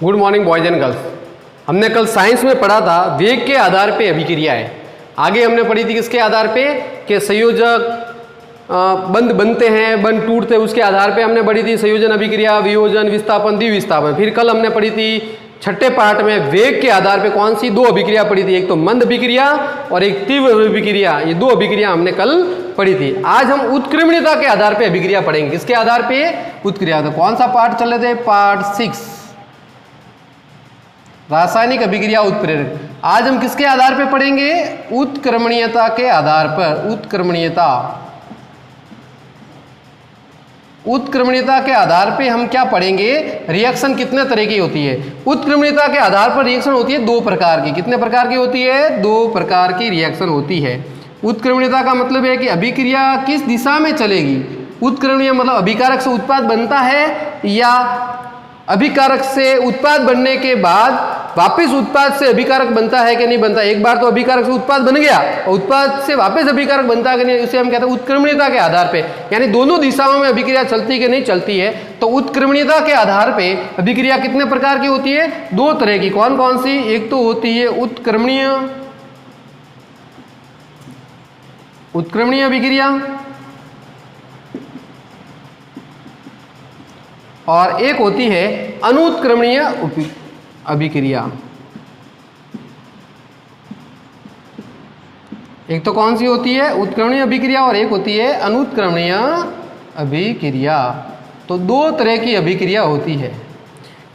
Good morning boys and girls. हमने कल science में पढ़ा था वेग के आधार पे अभिक्रियाएं। आगे हमने पढ़ी थी किसके आधार पे कि संयोजक बंध बनते हैं, बंध टूटते हैं, उसके आधार पे हमने पढ़ी थी संयोजन अभिक्रिया, वियोजन, विस्थापन, द्विविस्थापन। फिर कल हमने पढ़ी थी छठे पार्ट में वेग के आधार पे कौन सी दो अभिक्रिया पढ़ी थी, एक तो मंद अभिक्रिया और एक तीव्र अभिक्रिया। ये दो अभिक्रिया हमने कल पढ़ी थी। आज हम उत्क्रमणीयता के आधार पे अभिक्रिया पढ़ेंगे। किसके आधार पे? उत्क्रिया। तो कौन सा पार्ट चल रहे थे? पार्ट 6 रासायनिक अभिक्रिया उत्प्रेरक। आज हम किसके आधार पे पढ़ेंगे? उत्क्रमणीयता के आधार पर। उत्क्रमणीयता के आधार पे हम क्या पढ़ेंगे? रिएक्शन कितने तरह की होती है। उत्क्रमणीयता के आधार पर रिएक्शन होती है दो प्रकार की। कितने प्रकार की होती है? दो प्रकार की रिएक्शन होती है। उत्क्रमणीयता का मतलब है कि अभिक्रिया किस दिशा में चलेगी। उत्क्रमणीय मतलब अभिकारक से उत्पाद बनता है या अभिकारक से उत्पाद बनने के बाद वापस उत्पाद से अभिकारक बनता है कि नहीं बनता। एक बार तो अभिकारक से उत्पाद बन गया और उत्पाद से वापस अभिकारक बनता है कि नहीं, उसे हम कहते हैं उत्क्रमणीयता के आधार पे। यानी दोनों दिशाओं में अभिक्रिया चलती कि नहीं चलती है। तो उत्क्रमणीयता के आधार पे अभिक्रिया कितने प्रकार की होती है? दो तरह की। कौन कौन सी? एक तो होती है उत्क्रमणीय अभिक्रिया और एक होती है अनुत्क्रमणीय अभिक्रिया। एक तो कौन सी होती है? उत्क्रमणीय अभिक्रिया और एक होती है अनुत्क्रमणीय अभिक्रिया। तो दो तरह की अभिक्रिया होती है।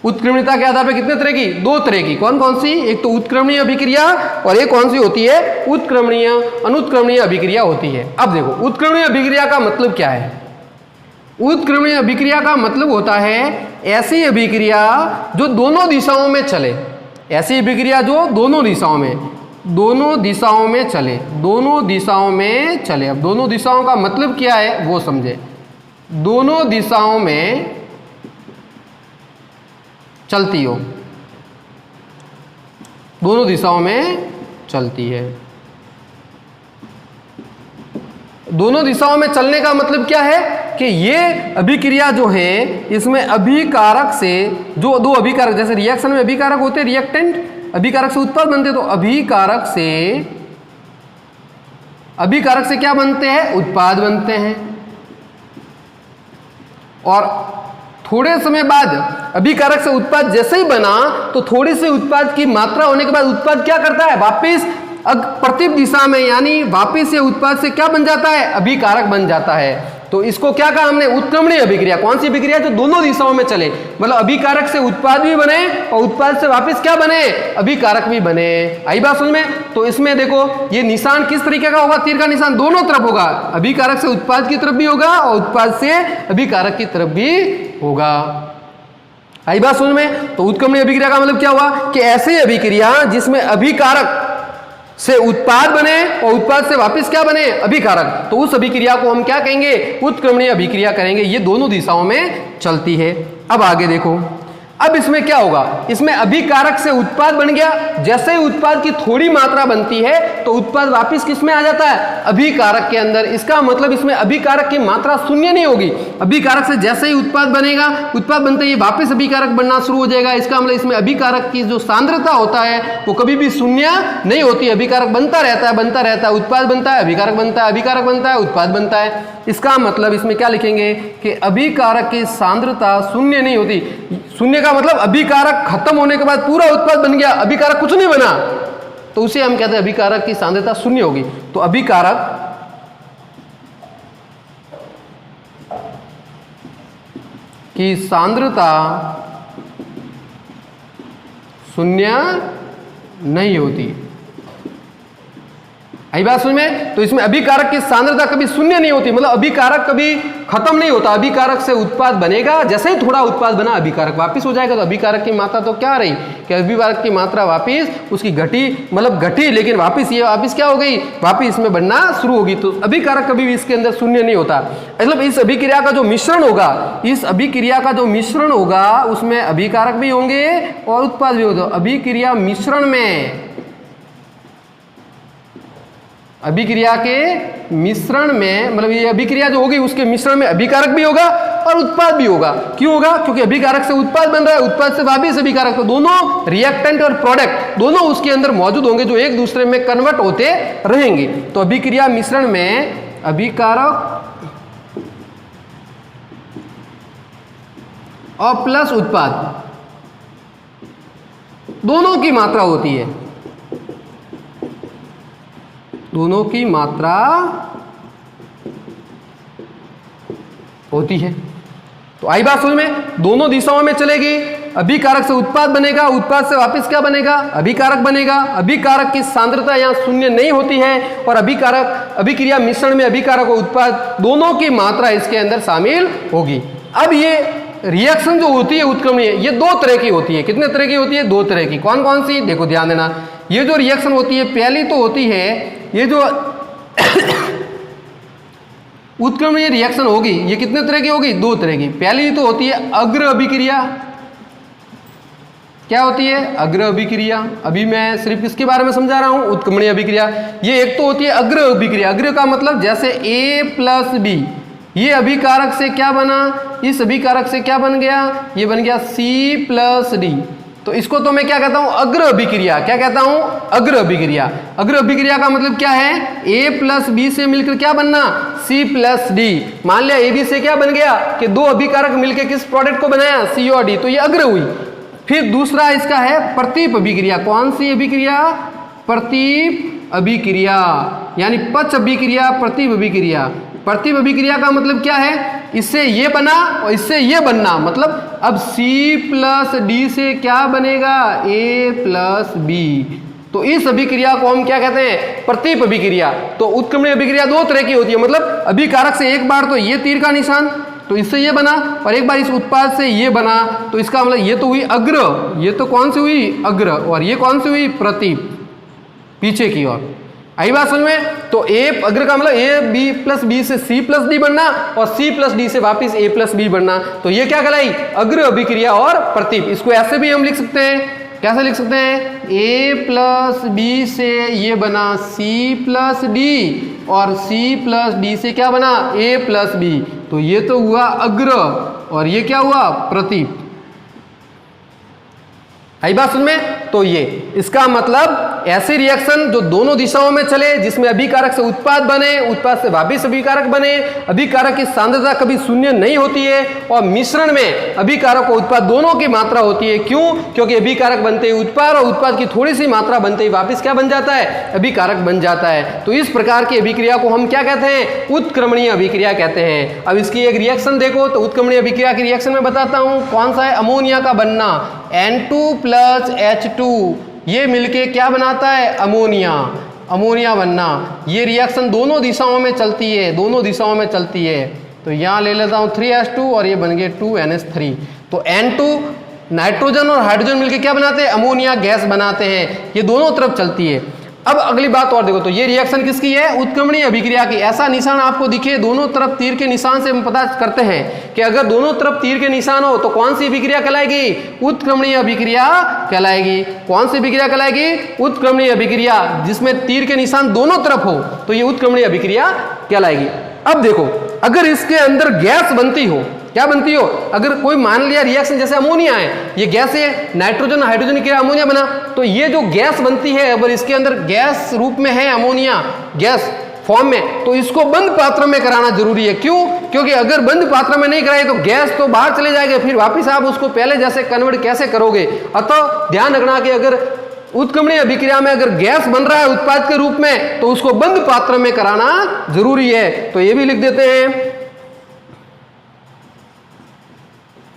उत्क्रमणीयता के आधार पर कितने तरह की? दो तरह की। कौन कौन सी? एक तो उत्क्रमणीय अभिक्रिया और एक कौन सी होती है? उत्क्रमणीय अनुत्क्रमणीय अभिक्रिया होती है। अब देखो उत्क्रमणीय अभिक्रिया का मतलब क्या है। उत्क्रमणीय अभिक्रिया का मतलब होता है ऐसी अभिक्रिया जो दोनों दिशाओं में चले। ऐसी अभिक्रिया जो दोनों दिशाओं में चले। अब दोनों दिशाओं का मतलब क्या है वो समझे। दोनों दिशाओं में चलती हो, दोनों दिशाओं में चलती है। दोनों दिशाओं में चलने का मतलब क्या है कि ये अभिक्रिया जो है इसमें अभिकारक से जो दो अभिकारक, जैसे रिएक्शन में अभिकारक होते हैं रिएक्टेंट, अभिकारक से उत्पाद बनते हैं। तो अभिकारक से क्या बनते हैं? उत्पाद बनते हैं। और थोड़े समय बाद अभिकारक से उत्पाद जैसे ही बना तो थोड़ी सी उत्पाद की मात्रा होने के बाद उत्पाद क्या करता है? वापिस प्रतिप दिशा में यानी वापिस से उत्पाद से क्या बन जाता है? अभिकारक बन जाता है। तो इसको क्या कहा हमने? उत्क्रमणीय अभिक्रिया। कौन सी अभिक्रिया? जो दोनों दिशाओं में चले। मतलब अभिकारक से उत्पाद भी बने और उत्पाद से वापस क्या बने? अभिकारक भी बने। आई बात समझ में? तो इसमें देखो ये निशान किस तरीके का होगा? तीर का निशान दोनों तरफ होगा। अभिकारक से उत्पाद की तरफ भी होगा और उत्पाद से अभिकारक की तरफ भी होगा। आई बात समझ में? तो उत्क्रमणीय अभिक्रिया का मतलब क्या हुआ कि ऐसी अभिक्रिया जिसमें अभिकारक से उत्पाद बने और उत्पाद से वापस क्या बने? अभिकारक। तो उस अभिक्रिया को हम क्या कहेंगे? उत्क्रमणीय अभिक्रिया करेंगे। ये दोनों दिशाओं में चलती है। अब आगे देखो, अब इसमें क्या होगा? इसमें अभिकारक से उत्पाद बन गया। जैसे ही उत्पाद की थोड़ी मात्रा बनती है तो उत्पाद वापस किस में आ जाता है? अभिकारक के अंदर। इसका मतलब इसमें अभिकारक की मात्रा शून्य नहीं होगी। अभिकारक से जैसे ही उत्पाद बनेगा, उत्पाद बनते ही वापस अभिकारक बनना शुरू हो जाएगा। इसका मतलब इसमें अभिकारक की जो सांद्रता होता है वो कभी भी शून्य नहीं होती। अभिकारक बनता रहता है, उत्पाद बनता है, अभिकारक बनता है, अभिकारक बनता है, उत्पाद बनता है। इसका मतलब इसमें क्या लिखेंगे कि अभिकारक की सांद्रता शून्य नहीं होती। शून्य का मतलब अभिकारक खत्म होने के बाद पूरा उत्पाद बन गया, अभिकारक कुछ नहीं बना, तो उसे हम कहते हैं अभिकारक की सांद्रता शून्य होगी। तो अभिकारक की सांद्रता शून्य नहीं होती। आई बात समझ में? तो इसमें अभिकारक की सांद्रता कभी शून्य नहीं होती। मतलब अभिकारक कभी खत्म नहीं होता। अभिकारक से उत्पाद बनेगा, जैसे ही थोड़ा उत्पाद बना अभिकारक वापस हो जाएगा। तो अभिकारक की मात्रा तो क्या रही कि अभिकारक की मात्रा वापस उसकी घटी, लेकिन वापस क्या हो गई? वापस इसमें बनना शुरू होगी। तो अभिकारक कभी भी इसके अंदर शून्य नहीं होता। मतलब इस अभिक्रिया का जो मिश्रण होगा, उसमें अभिकारक भी होंगे और उत्पाद भी होगा। अभिक्रिया मिश्रण में अभिक्रिया के मिश्रण में, मतलब ये अभिक्रिया जो होगी उसके मिश्रण में अभिकारक भी होगा और उत्पाद भी होगा। क्यों होगा? क्योंकि अभिकारक से उत्पाद बन रहा है, उत्पाद से वापिस अभिकारक, तो दोनों रिएक्टेंट और प्रोडक्ट दोनों उसके अंदर मौजूद होंगे जो एक दूसरे में कन्वर्ट होते रहेंगे। तो अभिक्रिया मिश्रण में अभिकारक और प्लस उत्पाद दोनों की मात्रा होती है, दोनों की मात्रा होती है। तो आई बात समझ में, दोनों दिशाओं में चलेगी। अभिकारक से उत्पाद बनेगा, उत्पाद से वापस क्या बनेगा? अभिकारक बनेगा। अभिकारक की सांद्रता यहाँ शून्य नहीं होती है और अभिकारक अभिक्रिया मिश्रण में अभिकारक और उत्पाद दोनों की मात्रा इसके अंदर शामिल होगी। अब ये रिएक्शन जो होती है उत्क्रमणीय, ये दो तरह की होती है। कितने तरह की होती है? दो तरह की। कौन कौन सी? देखो ध्यान देना, ये जो रिएक्शन होती है पहली तो होती है ये जो उत्क्रमणीय रिएक्शन होगी, ये कितने तरह की होगी? दो तरह की। पहली तो होती है अग्र अभिक्रिया। क्या होती है? अग्र अभिक्रिया। अभी मैं सिर्फ किसके बारे में समझा रहा हूं? उत्क्रमणीय अभिक्रिया। ये एक तो होती है अग्र अभिक्रिया। अग्र का मतलब जैसे A प्लस बी, ये अभिकारक से क्या बना? इस अभिकारक से क्या बन गया? ये बन गया C प्लस डी। तो इसको तो मैं क्या कहता हूं? अग्र अभिक्रिया। क्या कहता हूं? अग्र अभिक्रिया। अग्र अभिक्रिया का मतलब क्या है? A प्लस बी से मिलकर क्या बनना? C plus D. मान लिया AB से क्या बन गया कि दो अभिकारक मिलकर किस प्रोडक्ट को बनाया? C और D, तो ये अग्र हुई। फिर दूसरा इसका है प्रतीप अभिक्रिया। कौन सी अभिक्रिया? प्रतीप अभिक्रिया, यानी पक्ष अभिक्रिया, प्रतीप अभिक्रिया। प्रतीप अभिक्रिया का मतलब क्या है? इससे ये बना और इससे ये बनना, मतलब अब C प्लस डी से क्या बनेगा? A plus b. तो इस अभिक्रिया को हम क्या कहते हैं? प्रतीप अभिक्रिया। तो उत्क्रमणीय अभिक्रिया दो तरह की होती है, मतलब अभिकारक से एक बार तो ये तीर का निशान, तो इससे ये बना, और एक बार इस उत्पाद से ये बना, तो इसका मतलब ये तो हुई अग्र, ये तो कौन सी हुई? अग्र, और ये कौन सी हुई? प्रतीप, पीछे की ओर। आई बात समझ में? तो A अग्र का मतलब A B प्लस बी से C प्लस डी बनना और C प्लस डी से वापिस A प्लस बी बनना, तो ये क्या कहलाई? अग्र अभिक्रिया और प्रतीप। इसको ऐसे भी हम लिख सकते हैं, कैसे लिख सकते हैं? A प्लस बी से ये बना C प्लस डी और C प्लस डी से क्या बना? A plus b. तो ये तो हुआ अग्र और ये क्या हुआ? प्रतीप। आई बात समझ में? तो ये इसका मतलब ऐसे रिएक्शन जो दोनों दिशाओं में चले, जिसमें अभिकारक से उत्पाद बने, उत्पाद से वापिस अभिकारक बने, अभिकारक की सांद्रता कभी शून्य नहीं होती है और मिश्रण में अभिकारक और उत्पाद दोनों की मात्रा होती है। क्यों? क्योंकि अभिकारक बनते ही उत्पाद और उत्पाद की थोड़ी सी मात्रा बनते ही वापिस क्या बन जाता है? अभिकारक बन जाता है। तो इस प्रकार की अभिक्रिया को हम क्या कहते हैं? उत्क्रमणीय अभिक्रिया कहते हैं। अब इसकी एक रिएक्शन देखो, तो उत्क्रमणीय अभिक्रिया की रिएक्शन में बताता हूं कौन सा है? अमोनिया का बनना, N2 प्लस H2, ये मिलके क्या बनाता है? अमोनिया। अमोनिया बनना, ये रिएक्शन दोनों दिशाओं में चलती है, दोनों दिशाओं में चलती है। तो यहाँ ले लेता हूँ 3H2 और ये बन गए 2NH3। तो N2 नाइट्रोजन और हाइड्रोजन मिलके क्या बनाते हैं? अमोनिया गैस बनाते हैं। ये दोनों तरफ चलती है। अब अगली बात और देखो, तो ये रिएक्शन किसकी है? उत्क्रमणीय अभिक्रिया की। ऐसा निशान आपको दिखे दोनों तरफ तीर के निशान से हम पता करते हैं कि अगर दोनों तरफ तीर के निशान हो तो कौन सी अभिक्रिया कहलाएगी? उत्क्रमणीय अभिक्रिया कहलाएगी। कौन सी अभिक्रिया कहलाएगी? उत्क्रमणीय अभिक्रिया, जिसमें तीर के निशान दोनों तरफ हो तो ये उत्क्रमणीय अभिक्रिया कहलाएगी। अब देखो, अगर इसके अंदर गैस बनती हो, क्या बनती हो? अगर कोई मान लिया रिएक्शन जैसे अमोनिया है, ये गैस है, नाइट्रोजन हाइड्रोजन की अमोनिया बना, तो ये जो गैस बनती है अगर इसके अंदर गैस रूप में है अमोनिया गैस फॉर्म में, तो इसको बंद पात्र में कराना जरूरी है। क्यों? क्योंकि अगर बंद पात्र में नहीं कराए तो गैस तो बाहर चले जाएगा, फिर वापिस आप उसको पहले जैसे कन्वर्ट कैसे करोगे? अतः ध्यान रखना कि अगर उत्क्रमणीय अभिक्रिया में अगर गैस बन रहा है उत्पाद के रूप में तो उसको बंद पात्र में कराना जरूरी है। तो ये भी लिख देते हैं,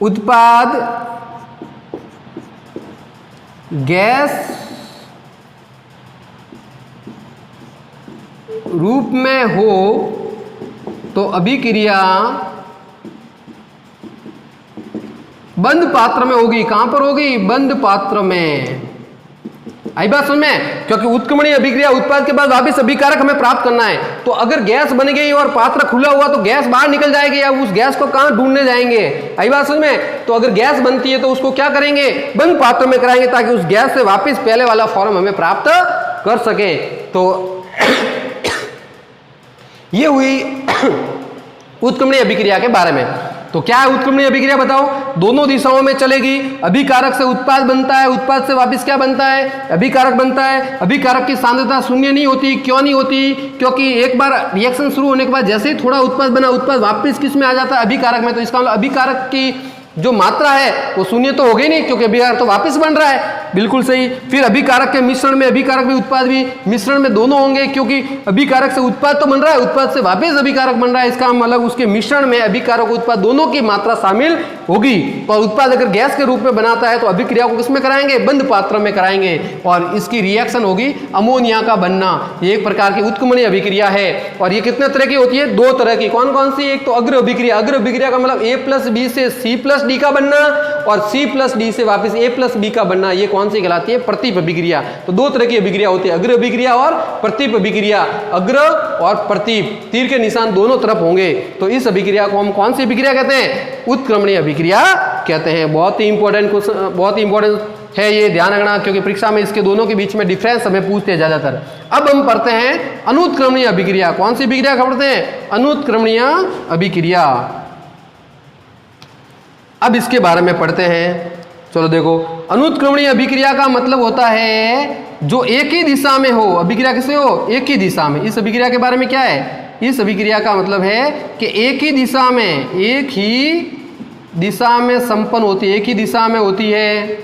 उत्पाद गैस रूप में हो तो अभिक्रिया बंद पात्र में होगी। कहां पर होगी? बंद पात्र में। आई बात समझ में? क्योंकि उत्क्रमणीय अभिक्रिया उत्पाद के बाद वापिस अभिकारक हमें प्राप्त करना है, तो अगर गैस बन गई और पात्र खुला हुआ तो गैस बाहर निकल जाएगी, या उस गैस को कहां ढूंढने जाएंगे? आई बात समझ में? तो अगर गैस बनती है तो उसको क्या करेंगे? बंद पात्र में कराएंगे, ताकि उस गैस से वापिस पहले वाला फॉर्म हमें प्राप्त कर सके। तो ये हुई उत्क्रमणीय अभिक्रिया के बारे में। तो क्या है उत्क्रमणीय अभिक्रिया बताओ? दोनों दिशाओं में चलेगी, अभिकारक से उत्पाद बनता है, उत्पाद से वापस क्या बनता है? अभिकारक बनता है। अभिकारक की सांद्रता शून्य नहीं होती। क्यों नहीं होती? क्योंकि एक बार रिएक्शन शुरू होने के बाद जैसे ही थोड़ा उत्पाद बना, उत्पाद वापस किस में आ जाता है? अभिकारक में। तो इसका मतलब अभिकारक की जो मात्रा है वो शून्य तो हो गई नहीं, क्योंकि अभिकारक तो वापस बन रहा है। बिल्कुल सही। फिर अभिकारक के मिश्रण में अभिकारक भी उत्पाद भी मिश्रण में दोनों होंगे, क्योंकि अभिकारक से उत्पाद तो बन रहा है, उत्पाद से वापस अभिकारक बन रहा है। इसका मतलब उसके मिश्रण में अभिकारक उत्पाद दोनों की मात्रा शामिल होगी। और उत्पाद अगर गैस के रूप में बनाता है तो अभिक्रिया को किसमें कराएंगे? बंद पात्र में कराएंगे, और इसकी रिएक्शन होगी अमोनिया का बनना। ये एक प्रकार की उत्क्रमणीय अभिक्रिया है। और ये कितने तरह की होती है? दो तरह की। कौन कौन सी? एक तो अग्र अभिक्रिया। अग्र अभिक्रिया का मतलब A+B से C+D का बनना, और C+D से वापस A+B का बनना। ये कौन सी कहलाती है? प्रतीप अभिक्रिया। तो दो तरह की अभिक्रिया होती है, अग्र अभिक्रिया और प्रतीप अभिक्रिया। अग्र और प्रतीप, तीर के निशान दोनों तरफ होंगे। तो इस अभिक्रिया को हम कौन सी अभिक्रिया कहते हैं? उत्क्रमणीय अभिक्रिया कहते हैं। बहुत ही इंपॉर्टेंट क्वेश्चन, बहुत ही इंपॉर्टेंट है ये, ध्यान रखना, क्योंकि परीक्षा में इसके दोनों के बीच में डिफरेंस हमें पूछते हैं ज्यादातर। अब हम पढ़ते हैं अनुत्क्रमणीय अभिक्रिया। कौन सी अभिक्रिया पढ़ते हैं? अनुत्क्रमणीय अभिक्रिया। अब इसके बारे में पढ़ते हैं। चलो देखो, अनुत्क्रमणीय अभिक्रिया का मतलब होता है जो एक ही दिशा में हो। अभिक्रिया किससे हो? एक ही दिशा में। इस अभिक्रिया के बारे में क्या है? इस अभिक्रिया का मतलब है कि एक ही दिशा में संपन्न होती है, एक ही दिशा में होती है।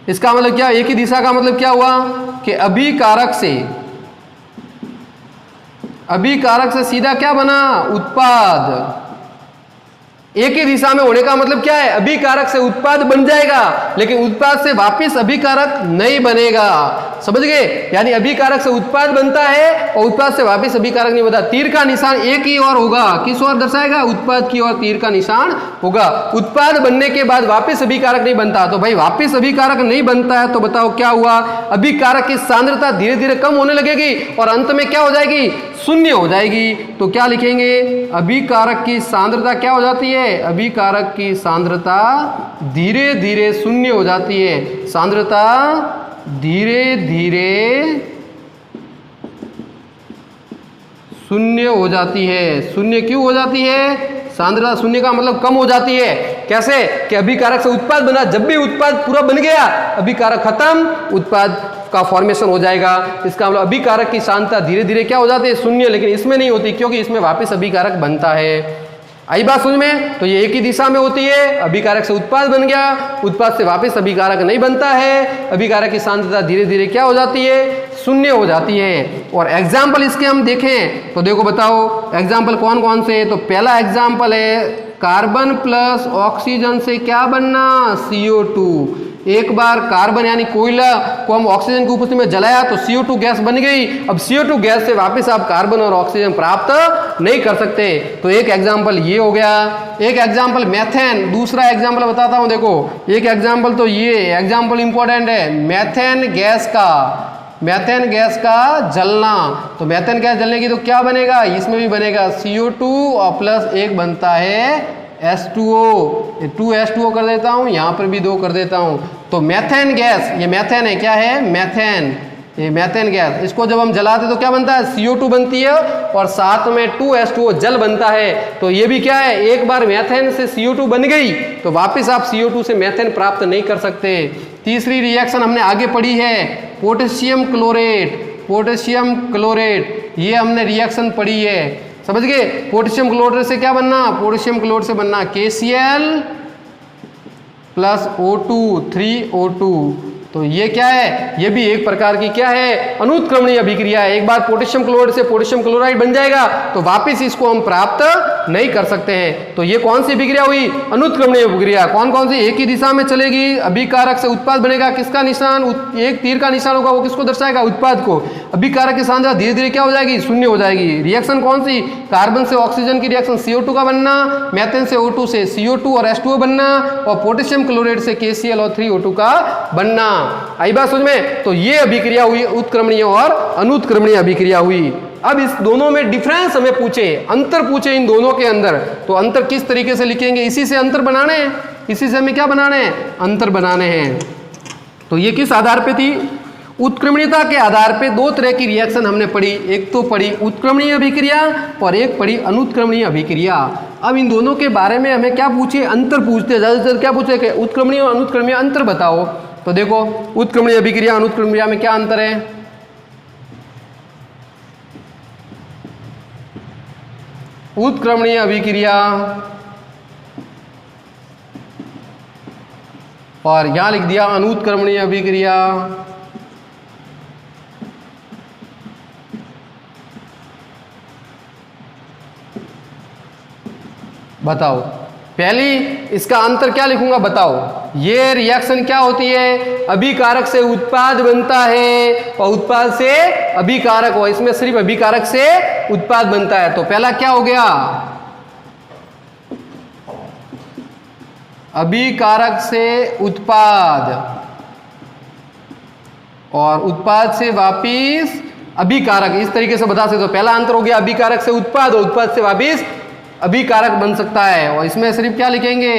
इसका मतलब क्या? एक ही दिशा का मतलब क्या हुआ कि अभिकारक से सीधा क्या बना? उत्पाद। एक ही दिशा में होने का मतलब क्या है? अभिकारक से उत्पाद बन जाएगा, लेकिन उत्पाद से वापस अभिकारक नहीं बनेगा। समझ गए? यानी अभिकारक से उत्पाद बनता है और उत्पाद से वापस अभिकारक नहीं बनता। तीर का निशान एक ही ओर होगा। किस ओर दर्शाएगा? उत्पाद की ओर तीर का निशान होगा। उत्पाद बनने के बाद वापस अभिकारक नहीं बनता। तो भाई वापस अभिकारक नहीं बनता है तो बताओ क्या हुआ? अभिकारक की सांद्रता धीरे धीरे कम होने लगेगी और अंत में क्या हो जाएगी? शून्य हो जाएगी। तो क्या लिखेंगे? अभिकारक की सांद्रता क्या हो जाती है? अभिकारक की सांद्रता धीरे धीरे शून्य हो जाती है। सांद्रता धीरे धीरे शून्य हो जाती है। शून्य क्यों हो जाती है? सांद्रता शून्य का मतलब कम हो जाती है। कैसे? कि अभिकारक से उत्पाद बना, जब भी उत्पाद पूरा बन गया अभिकारक खत्म, उत्पाद का फॉर्मेशन हो जाएगा। इसका मतलब अभिकारक की सांद्रता धीरे धीरे क्या हो जाती है? शून्य। लेकिन इसमें नहीं होती, क्योंकि इसमें वापस अभिकारक बनता है। आई बात समझ में? तो ये एक ही दिशा में होती है। अभिकारक से उत्पाद बन गया, उत्पाद से वापस अभिकारक नहीं बनता है। अभिकारक की सांद्रता धीरे धीरे क्या हो जाती है? शून्य हो जाती है। और एग्जाम्पल इसके हम देखें तो देखो, बताओ एग्जाम्पल कौन कौन से? तो पहला एग्जाम्पल है कार्बन प्लस ऑक्सीजन से क्या बनना? CO2। एक बार कार्बन यानी कोयला को हम ऑक्सीजन की उपस्थिति में जलाया तो CO2 गैस बन गई। अब CO2 गैस से वापस आप कार्बन और ऑक्सीजन प्राप्त नहीं कर सकते। तो एक एग्जाम्पल ये हो गया। एक एग्जाम्पल मेथेन। दूसरा एग्जाम्पल बताता हूं, देखो एक एग्जाम्पल तो ये एग्जाम्पल इंपॉर्टेंट है, मेथेन गैस का जलना। तो मेथेन गैस जलने की तो क्या बनेगा? इसमें भी बनेगा CO2 और प्लस एक बनता है H2O। 2H2O कर देता हूँ, यहाँ पर भी 2 कर देता हूँ। तो मेथेन गैस, ये मेथेन है, क्या है? मेथेन। ये मेथेन गैस, इसको जब हम जलाते तो क्या बनता है? CO2 बनती है और साथ में 2H2O जल बनता है। तो ये भी क्या है? एक बार मेथेन से CO2 बन गई तो वापस आप CO2 से मेथेन प्राप्त नहीं कर सकते। तीसरी रिएक्शन हमने आगे पढ़ी है, पोटेशियम क्लोरेट। ये हमने रिएक्शन पढ़ी है, समझ गए? पोटेशियम क्लोराइड से क्या बनना? पोटेशियम क्लोराइड से बनना KCl प्लस O2 3O2। तो ये क्या है? ये भी एक प्रकार की क्या है? अनुत्क्रमणीय अभिक्रिया है। एक बार पोटेशियम क्लोराइड से पोटेशियम क्लोराइड बन जाएगा तो वापस इसको हम प्राप्त नहीं कर सकते हैं। तो ये कौन सी अभिक्रिया हुई? अनुत्क्रमणीय अभिक्रिया। कौन कौन सी? एक ही दिशा में चलेगी, अभिकारक से उत्पाद बनेगा। किसका निशान? एक तीर का निशान होगा, वो किसको दर्शाएगा? उत्पाद को। अभिकारक की सांद्रता धीरे धीरे क्या हो जाएगी? शून्य हो जाएगी। रिएक्शन कौन सी? कार्बन से ऑक्सीजन की रिएक्शन CO2 का बनना, मेथेन से O2 से CO2 और H2O बनना, और पोटेशियम क्लोराइड से KCl और 3O2 का बनना। आई बात समझ में? तो ये अभिक्रिया हुई उत्क्रमणीय और अनुत्क्रमणीय अभिक्रिया हुई। अब इस दोनों में डिफरेंस हमें पूछे, अंतर पूछे इन दोनों के अंदर, तो अंतर किस तरीके से लिखेंगे? इसी से अंतर बनाने हैं, इसी से हमें क्या बनाने हैं? अंतर बनाने हैं। तो ये किस आधार पे थी? उत्क्रमणीयता के आधार पे दो तरह की रिएक्शन हमने पढ़ी, एक तो पढ़ी उत्क्रमणीय अभिक्रिया और एक पढ़ी अनुत्क्रमणीय अभिक्रिया। अब इन दोनों के बारे में हमें क्या पूछे, अंतर पूछते हैं। ज़्यादातर क्या पूछे कि उत्क्रमणीय और अनुत्क्रमणीय अंतर बताओ। तो देखो उत्क्रमणीय अभिक्रिया अनुत्क्रमणीय में क्या अंतर है। उत्क्रमणीय अभिक्रिया और यहां लिख दिया अनुत्क्रमणीय अभिक्रिया। बताओ पहली इसका अंतर क्या लिखूंगा, बताओ। ये रिएक्शन क्या होती है, अभिकारक से उत्पाद बनता है और उत्पाद से अभिकारक, और इसमें सिर्फ अभिकारक से उत्पाद बनता है। तो पहला क्या हो गया, अभिकारक से उत्पाद और उत्पाद से वापिस अभिकारक, इस तरीके से बता सकते हो। पहला अंतर हो गया अभिकारक से उत्पाद और उत्पाद से वापिस अभिकारक बन सकता है। और इसमें सिर्फ क्या लिखेंगे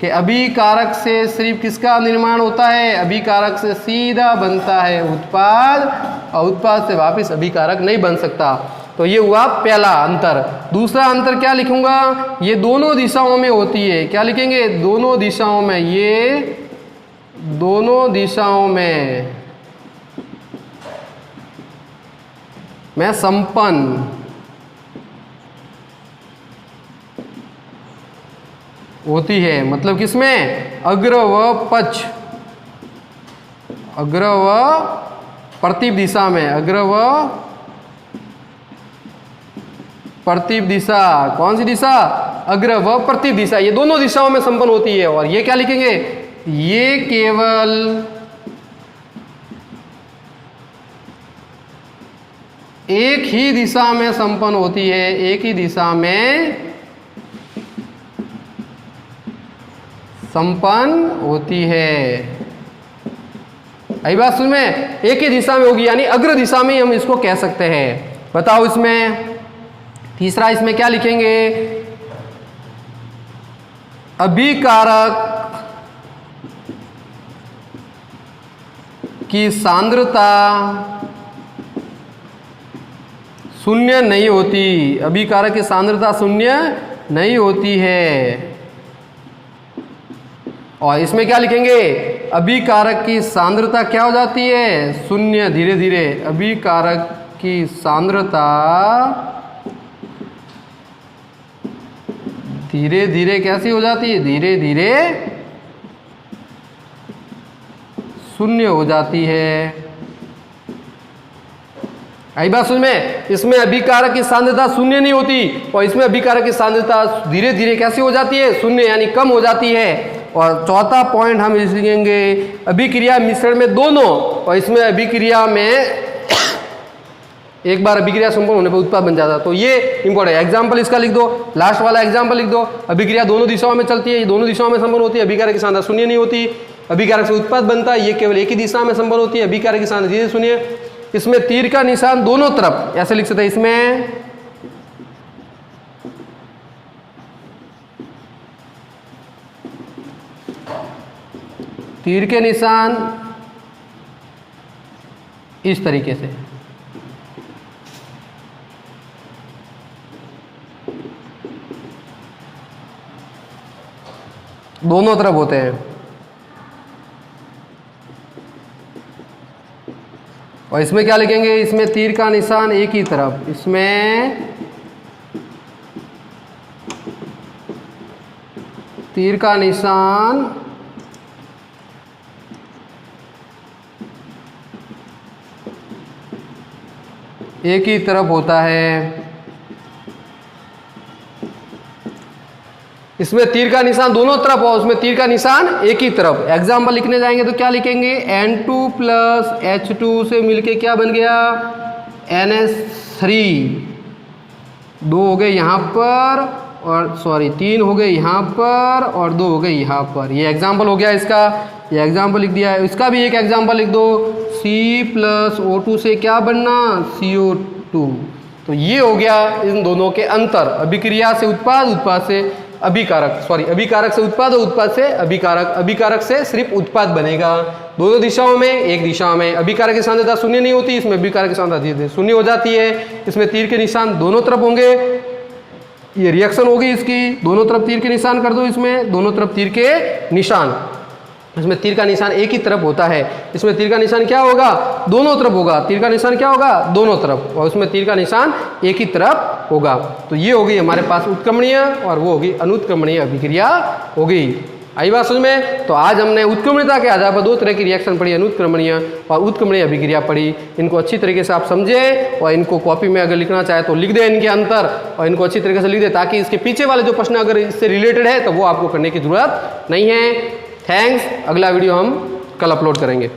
कि अभिकारक से सिर्फ किसका निर्माण होता है, अभिकारक से सीधा बनता है उत्पाद और उत्पाद से वापस अभिकारक नहीं बन सकता। तो ये हुआ पहला अंतर। दूसरा अंतर क्या लिखूंगा, ये दोनों दिशाओं में होती है। क्या लिखेंगे, दोनों दिशाओं में, ये दोनों दिशाओं में संपन्न होती है। मतलब किसमें, अग्र व पक्ष, अग्र व प्रतिप दिशा में, अग्र व प्रतिप दिशा, कौन सी दिशा, अग्र व प्रतिप दिशा, ये दोनों दिशाओं में संपन्न होती है। और ये क्या लिखेंगे, ये केवल एक ही दिशा में संपन्न होती है, एक ही दिशा में संपन्न होती है। आई बात सुन में, एक ही दिशा में होगी, यानी अग्र दिशा में हम इसको कह सकते हैं। बताओ इसमें तीसरा, इसमें क्या लिखेंगे, अभिकारक की सांद्रता शून्य नहीं होती, अभिकारक की सांद्रता शून्य नहीं होती है। और इसमें क्या लिखेंगे, अभिकारक की सांद्रता क्या हो जाती है, शून्य, धीरे धीरे अभिकारक की सांद्रता धीरे धीरे कैसी हो जाती है, धीरे धीरे शून्य हो जाती है। आई बात समझ में, इसमें अभिकारक की सांद्रता शून्य नहीं होती और इसमें अभिकारक की सांद्रता धीरे धीरे कैसी हो जाती है, शून्य, यानी कम हो जाती है। और चौथा पॉइंट हम लिखेंगे, अभिक्रिया मिश्रण में दोनों, और इसमें अभिक्रिया में एक बार अभिक्रिया संपन्न होने पर उत्पाद बन जाता है। तो ये इंपॉर्टेंट एग्जांपल इसका लिख दो, लास्ट वाला एग्जांपल लिख दो। अभिक्रिया दोनों दिशाओं में चलती है, ये दोनों दिशाओं में संपन्न होती है, अभिकारक की सांद्रता शून्य नहीं होती, अभिकारक से उत्पाद बनता है, ये केवल एक ही दिशा में संपन्न होती है, अभिकारक की सांद्रता धीरे शून्य। इसमें तीर का निशान दोनों तरफ ऐसे लिख सकते हैं, इसमें तीर के निशान इस तरीके से, दोनों तरफ होते हैं। और इसमें क्या लिखेंगे, इसमें तीर का निशान एक ही तरफ, इसमें तीर का निशान एक ही तरफ होता है। इसमें तीर का निशान दोनों तरफ और उसमें तीर का निशान एक ही तरफ। एग्जाम्पल लिखने जाएंगे तो क्या लिखेंगे, N2 प्लस H2 से मिलके क्या बन गया, NH3, 2 हो गए यहाँ पर, और सॉरी 3 हो गए यहाँ पर और 2 हो गए यहाँ पर। ये एग्जाम्पल हो गया इसका, ये एग्जाम्पल लिख दिया है। इसका भी एक एग्जाम्पल लिख दो, C प्लस O2 से क्या बनना, CO2। तो ये हो गया इन दोनों के अंतर, अभिक्रिया से उत्पाद, उत्पाद से अभिकारक से उत्पाद और उत्पाद से अभिकारक, अभिकारक से सिर्फ उत्पाद बनेगा। दोनों दिशाओं में, एक दिशा में अभिकारक की सांद्रता शून्य नहीं होती, इसमें अभिकारक की सांद्रता शून्य हो जाती है। इसमें तीर के निशान दोनों तरफ होंगे, ये रिएक्शन होगी इसकी, दोनों तरफ तीर के निशान कर दो, इसमें दोनों तरफ तीर के निशान। इसमें तीर का निशान एक ही तरफ होता है, इसमें तीर का निशान क्या होगा, दोनों तरफ होगा। तीर का निशान क्या होगा, दोनों तरफ, और उसमें तीर का निशान एक ही तरफ होगा। तो ये होगी हमारे पास उत्क्रमणीय और वो होगी अनुत्क्रमणीय अभिक्रिया होगी। आई बात समझ में। तो आज हमने उत्क्रमणीयता के आधार पर दो तरह की रिएक्शन पढ़ी, अनुत्क्रमणीय और उत्क्रमणीय अभिक्रिया पढ़ी। इनको अच्छी तरीके से आप समझे और इनको कॉपी में अगर लिखना चाहे तो लिख दे इनके अंतर, और इनको अच्छी तरीके से लिख दे ताकि इसके पीछे वाले जो प्रश्न अगर इससे रिलेटेड है तो वो आपको करने की जरूरत नहीं है। थैंक्स। अगला वीडियो हम कल अपलोड करेंगे।